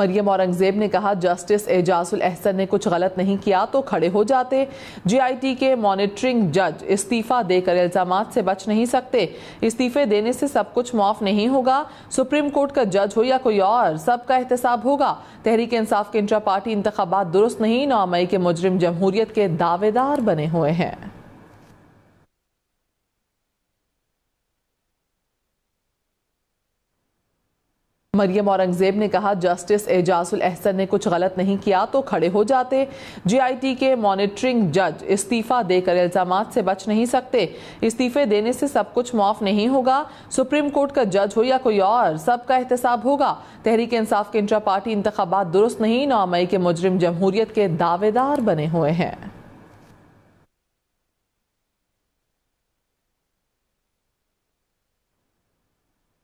मरियम औरंगजेब ने कहा, जस्टिस एजाजुल अहसन ने कुछ गलत नहीं किया तो खड़े हो जाते। जीआईटी के मॉनिटरिंग जज इस्तीफा देकर इल्जामात से बच नहीं सकते। इस्तीफे देने से सब कुछ माफ नहीं होगा। सुप्रीम कोर्ट का जज हो या कोई और, सबका एहतसाब होगा। तहरीक इंसाफ के इंट्रा पार्टी इंतखाबात दुरुस्त नहीं, 9 मई के मुजरिम जमहूरियत के दावेदार बने हुए हैं। मरियम औरंगजेब ने कहा, जस्टिस एजाजुल अहसन ने कुछ गलत नहीं किया तो खड़े हो जाते। जीआईटी के मॉनिटरिंग जज इस्तीफा देकर इल्जामात से बच नहीं सकते। इस्तीफे देने से सब कुछ माफ नहीं होगा। सुप्रीम कोर्ट का जज हो या कोई और, सबका एहतसाब होगा। तहरीक इंसाफ के इंट्रा पार्टी इंतखाबात दुरुस्त नहीं, 9 मई के मुजरिम जमहूरियत के दावेदार बने हुए हैं।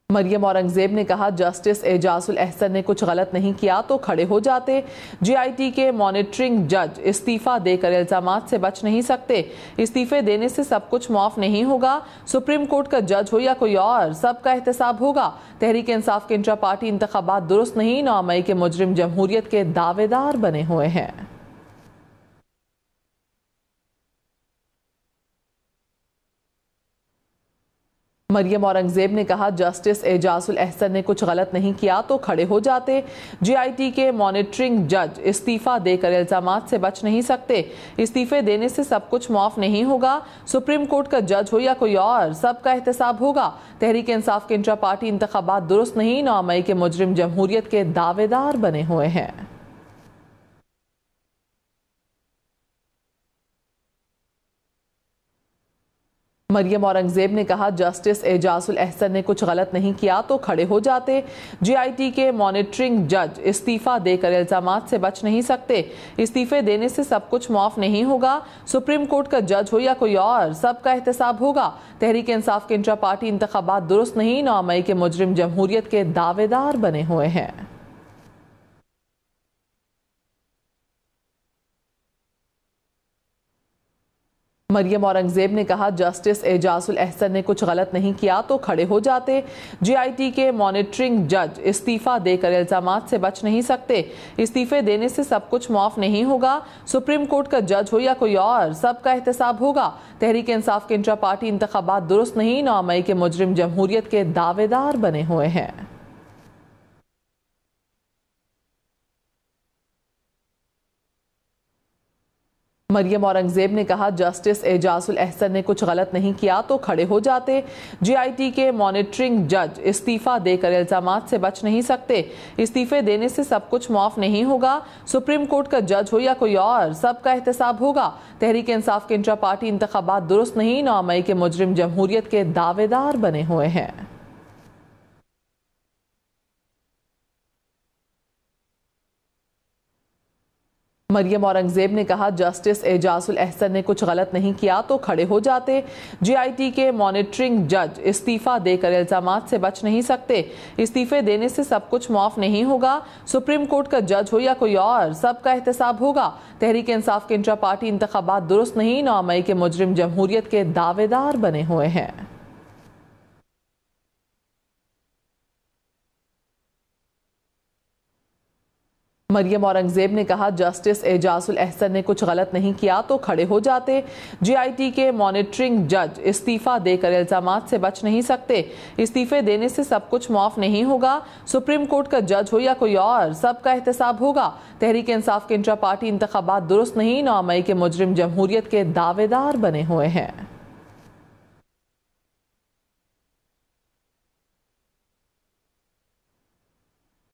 मरियम औरंगजेब ने कहा, जस्टिस एजाजुल अहसन ने कुछ गलत नहीं किया तो खड़े हो जाते। जीआईटी के मॉनिटरिंग जज इस्तीफा देकर इल्जामात से बच नहीं सकते। इस्तीफे देने से सब कुछ माफ नहीं होगा। सुप्रीम कोर्ट का जज हो या कोई और, सबका एहतसाब होगा। तहरीक इंसाफ के इंट्रा पार्टी इंतखाबात दुरुस्त नहीं, 9 मई के मुजरिम जमहूरियत के दावेदार बने हुए हैं। मरियम औरंगजेब ने कहा, जस्टिस एजाजुल अहसन ने कुछ गलत नहीं किया तो खड़े हो जाते। जीआईटी के मॉनिटरिंग जज इस्तीफा देकर इल्जामात से बच नहीं सकते। इस्तीफे देने से सब कुछ माफ नहीं होगा। सुप्रीम कोर्ट का जज हो या कोई और, सबका एहतसाब होगा। तहरीक इंसाफ के इंट्रा पार्टी इंतखाबात दुरुस्त नहीं, 9 मई के मुजरिम जमहूरियत के दावेदार बने हुए हैं। मरियम औरंगजेब ने कहा, जस्टिस एजाजुल अहसन ने कुछ गलत नहीं किया तो खड़े हो जाते। जीआईटी के मॉनिटरिंग जज इस्तीफा देकर इल्जामात से बच नहीं सकते। इस्तीफे देने से सब कुछ माफ नहीं होगा। सुप्रीम कोर्ट का जज हो या कोई और, सबका एहतसाब होगा। तहरीक इंसाफ के इंट्रा पार्टी इंतखाबात दुरुस्त नहीं, 9 मई के मुजरिम जमहूरियत के दावेदार बने हुए हैं। मरियम औरंगजेब ने कहा, जस्टिस एजाजुल अहसन ने कुछ गलत नहीं किया तो खड़े हो जाते। जीआईटी के मॉनिटरिंग जज इस्तीफा देकर इल्जामात से बच नहीं सकते। इस्तीफे देने से सब कुछ माफ नहीं होगा। सुप्रीम कोर्ट का जज हो या कोई और, सबका एहतसाब होगा। तहरीक इंसाफ के इंट्रा पार्टी इंतखाबात दुरुस्त नहीं, 9 मई के मुजरिम जमहूरियत के दावेदार बने हुए हैं। मरियम औरंगजेब ने कहा, जस्टिस एजाजुल अहसन ने कुछ गलत नहीं किया तो खड़े हो जाते। जीआईटी के मॉनिटरिंग जज इस्तीफा देकर इल्जामात से बच नहीं सकते। इस्तीफे देने से सब कुछ माफ नहीं होगा। सुप्रीम कोर्ट का जज हो या कोई और, सबका एहतसाब होगा। तहरीक इंसाफ के इंट्रा पार्टी इंतखाबात दुरुस्त नहीं, 9 मई के मुजरिम जमहूरियत के दावेदार बने हुए हैं। मरियम औरंगजेब ने कहा, जस्टिस एजाजुल अहसन ने कुछ गलत नहीं किया तो खड़े हो जाते। जीआईटी के मॉनिटरिंग जज इस्तीफा देकर इल्जामात से बच नहीं सकते। इस्तीफे देने से सब कुछ माफ नहीं होगा। सुप्रीम कोर्ट का जज हो या कोई और, सबका एहतसाब होगा। तहरीक इंसाफ के इंट्रा पार्टी इंतखाबात दुरुस्त नहीं, 9 मई के मुजरिम जमहूरियत के दावेदार बने हुए हैं। मरियम औरंगजेब ने कहा, जस्टिस एजाजुल अहसन ने कुछ गलत नहीं किया तो खड़े हो जाते। जीआईटी के मॉनिटरिंग जज इस्तीफा देकर इल्जामात से बच नहीं सकते। इस्तीफे देने से सब कुछ माफ नहीं होगा। सुप्रीम कोर्ट का जज हो या कोई और, सबका एहतसाब होगा। तहरीक इंसाफ के इंट्रा पार्टी इंतखाबात दुरुस्त नहीं, 9 मई के मुजरिम जमहूरियत के दावेदार बने हुए हैं।